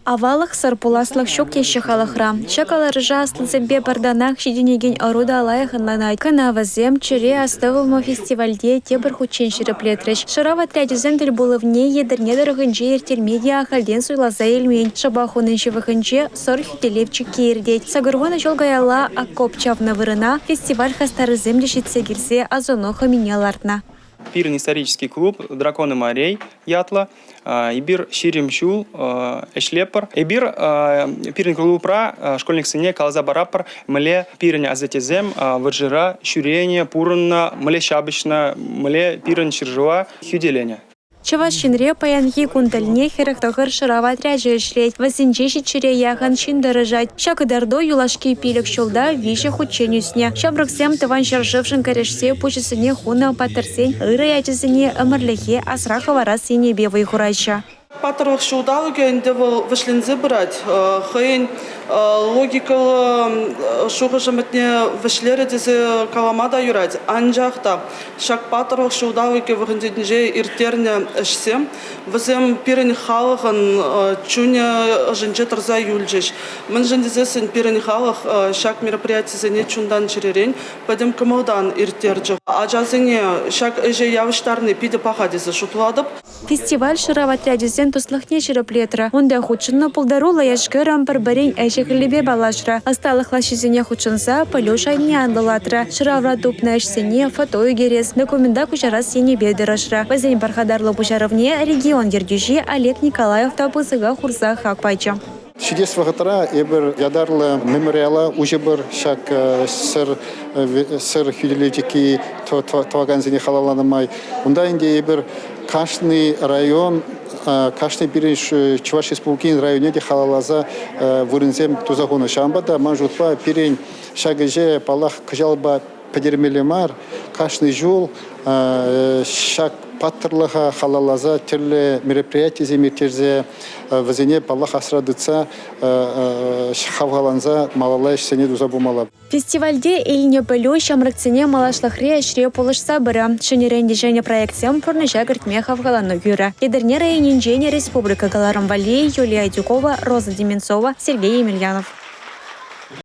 Авалах сарпуласлах шок ещё халахра. Шакаларжа аслзембе барданах шиденеген оруда алайханланайт. Канавазем чире оставылма фестивальде тебір хучен ширеплетреш. Шарава трядюзем было вне едернедерхынче ертельмедиа ахальден суйлаза эльмень. Шабахунынче выхынче сорхютелевчик кейрдеть. Сагарвана жолгаяла аккопчавна вырына фестиваль хастарызем лишитсе гирсе азоноха минялартна. Пирин исторический клуб «Драконы морей» Ятла, Ибир Ширимчул, Эшлепар, Ибир Пирин клубра, школьник сыне Калаза Барапар, Мле Пирин Азатизем, Ваджира, Щурение, Пурна, Мле Шабычна, Мле Пирин Чиржуа, Хюделеня. Чавашинре паянхи кундальне херахтагыр шарава тряжи шлеть, васинчеши чире яхан чин дорожать. Шакадардо юлашки пилек щелда вище хученюсне. Шабраксем таван шаржевшин корешсе пучесыне хуна патерсень, ыры ячесыне амарлехе асрахова расыне бевой хурайча. Патрах шулдалуге индевал вышлинзы брать, хейн логика шухажаметне вышлере дизе каламада юрать, анжахта шак патрах шулдалуге выхендинже иртерне эшсем, вызем пирен халахан чуня женже тарза юльжеш. Мен жендизесен пирен халах шак мероприятие зене чундан черерень, пойдем камалдан иртерджа. Ажазене шак эже явыштарны пиде пахадизе шутладып. Фестиваль шарава трядюзен туслахне ширеплетра. Онда хучынна пулдарула яшкы рампар барень әшекілебе балашра. Асталық лашизене хучынса палюша не андалатра. Шыравра тупна әшсене фотою герес. Документа кучарас сене бедерашра. Вазень бархадарлы пучаровне регион ердюжи Олег Николаев табысыга хурса хакпайча. Чудес вагатра ебер ядарлы мемориала уже бір шак сыр хюделетики туаганзине халаланамай. Унда инде ебер каждый район, каждый пирень Чуваш Республики районе де халалаза вуринзем тузагону шамбада манжутпа пирень шагеже палах кжалба подермелемар каждый жол шак паттырлыха халалаза терле мероприятие земиртерзе вазене палах асрадыца шахавгаланза малалаш сене дуза бумала. Фестивальде эльне пылю шамракцене малашлахре ашре полыш сабыра. Шенеренде жене проектсем пурныжа гыртмеха вгалану юра. Едерне районинжене республика Галарам Валей, Юлия Дюкова, Роза Деменцова, Сергей Емельянов.